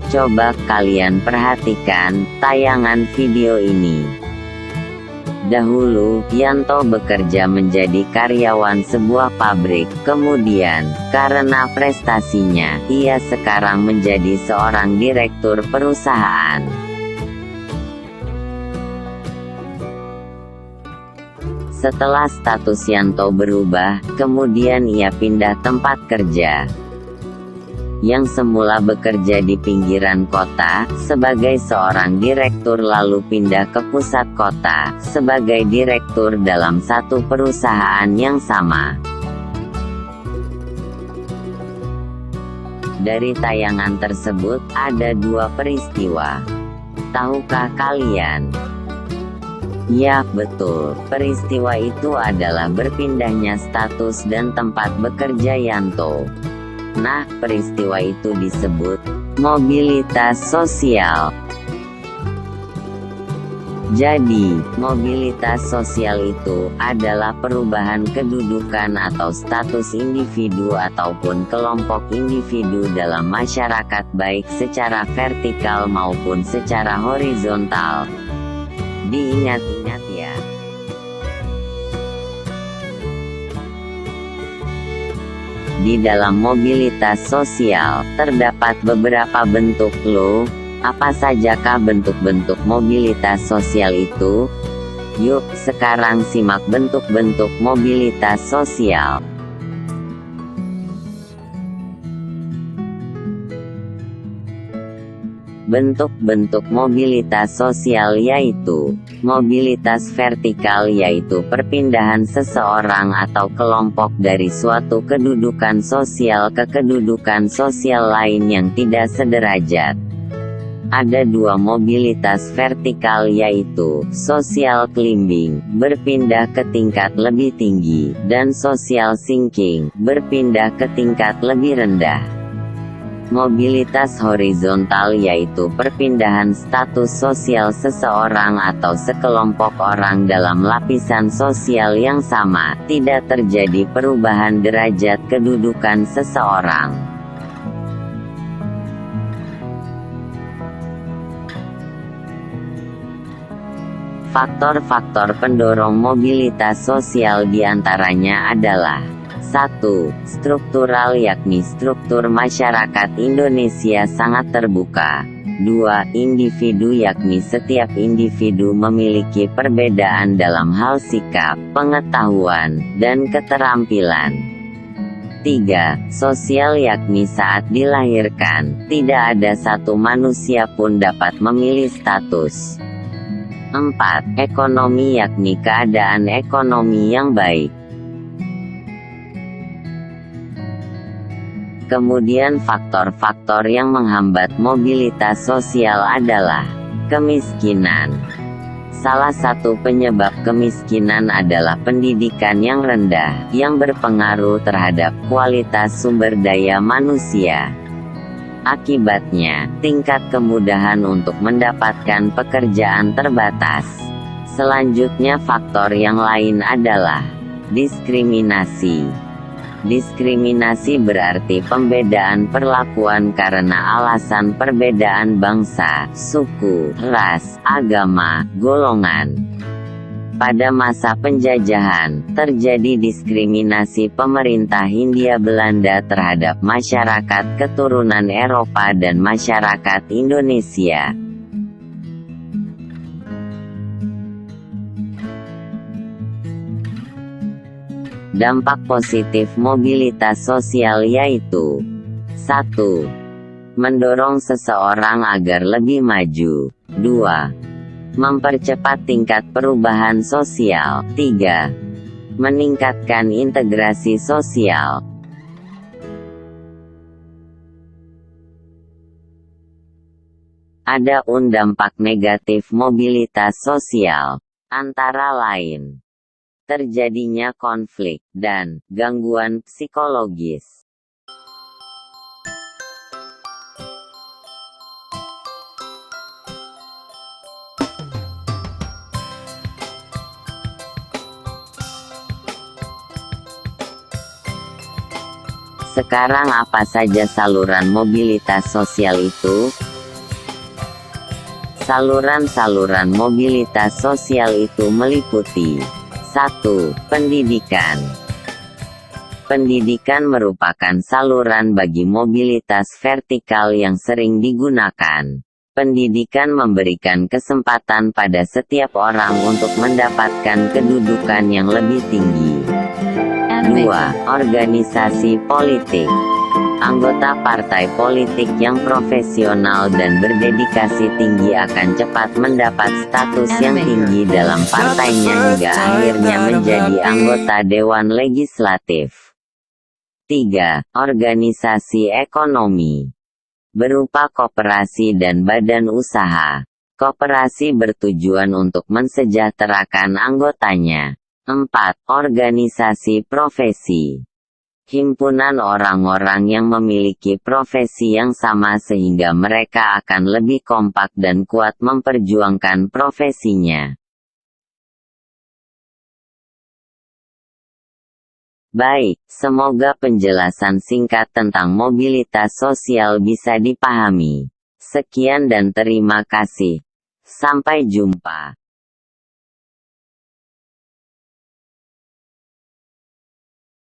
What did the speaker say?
Coba kalian perhatikan tayangan video ini. Dahulu, Yanto bekerja menjadi karyawan sebuah pabrik, kemudian, karena prestasinya, ia sekarang menjadi seorang direktur perusahaan. Setelah status Yanto berubah, kemudian ia pindah tempat kerja. Yang semula bekerja di pinggiran kota, sebagai seorang direktur lalu pindah ke pusat kota, sebagai direktur dalam satu perusahaan yang sama. Dari tayangan tersebut, ada dua peristiwa. Tahukah kalian? Ya, betul. Peristiwa itu adalah berpindahnya status dan tempat bekerja Yanto. Nah, peristiwa itu disebut mobilitas sosial. Jadi, mobilitas sosial itu adalah perubahan kedudukan atau status individu ataupun kelompok individu dalam masyarakat baik secara vertikal maupun secara horizontal. Diingat-ingat ya. Di dalam mobilitas sosial, terdapat beberapa bentuk loh. Apa sajakah bentuk-bentuk mobilitas sosial itu? Yuk, sekarang simak bentuk-bentuk mobilitas sosial. Bentuk-bentuk mobilitas sosial yaitu mobilitas vertikal, yaitu perpindahan seseorang atau kelompok dari suatu kedudukan sosial ke kedudukan sosial lain yang tidak sederajat. Ada dua mobilitas vertikal yaitu social climbing, berpindah ke tingkat lebih tinggi, dan social sinking, berpindah ke tingkat lebih rendah. Mobilitas horizontal yaitu perpindahan status sosial seseorang atau sekelompok orang dalam lapisan sosial yang sama, tidak terjadi perubahan derajat kedudukan seseorang. Faktor-faktor pendorong mobilitas sosial diantaranya adalah 1. Struktural, yakni struktur masyarakat Indonesia sangat terbuka. 2. Individu, yakni setiap individu memiliki perbedaan dalam hal sikap, pengetahuan, dan keterampilan. 3. Sosial, yakni saat dilahirkan, tidak ada satu manusia pun dapat memilih status. 4. Ekonomi, yakni keadaan ekonomi yang baik. Kemudian faktor-faktor yang menghambat mobilitas sosial adalah kemiskinan. Salah satu penyebab kemiskinan adalah pendidikan yang rendah, yang berpengaruh terhadap kualitas sumber daya manusia. Akibatnya, tingkat kemudahan untuk mendapatkan pekerjaan terbatas. Selanjutnya faktor yang lain adalah diskriminasi. Diskriminasi berarti pembedaan perlakuan karena alasan perbedaan bangsa, suku, ras, agama, golongan. Pada masa penjajahan, terjadi diskriminasi pemerintah Hindia Belanda terhadap masyarakat keturunan Eropa dan masyarakat Indonesia. Dampak positif mobilitas sosial yaitu 1. Mendorong seseorang agar lebih maju. 2. Mempercepat tingkat perubahan sosial. 3. Meningkatkan integrasi sosial. Ada dampak negatif mobilitas sosial, antara lain terjadinya konflik dan gangguan psikologis. Sekarang apa saja saluran mobilitas sosial itu? Saluran-saluran mobilitas sosial itu meliputi 1. Pendidikan. Pendidikan merupakan saluran bagi mobilitas vertikal yang sering digunakan. Pendidikan memberikan kesempatan pada setiap orang untuk mendapatkan kedudukan yang lebih tinggi. 2. Organisasi politik. Anggota partai politik yang profesional dan berdedikasi tinggi akan cepat mendapat status yang tinggi dalam partainya hingga akhirnya menjadi anggota Dewan Legislatif. 3. Organisasi ekonomi. Berupa koperasi dan badan usaha. Koperasi bertujuan untuk mensejahterakan anggotanya. 4. Organisasi profesi. Himpunan orang-orang yang memiliki profesi yang sama sehingga mereka akan lebih kompak dan kuat memperjuangkan profesinya. Baik, semoga penjelasan singkat tentang mobilitas sosial bisa dipahami. Sekian dan terima kasih. Sampai jumpa.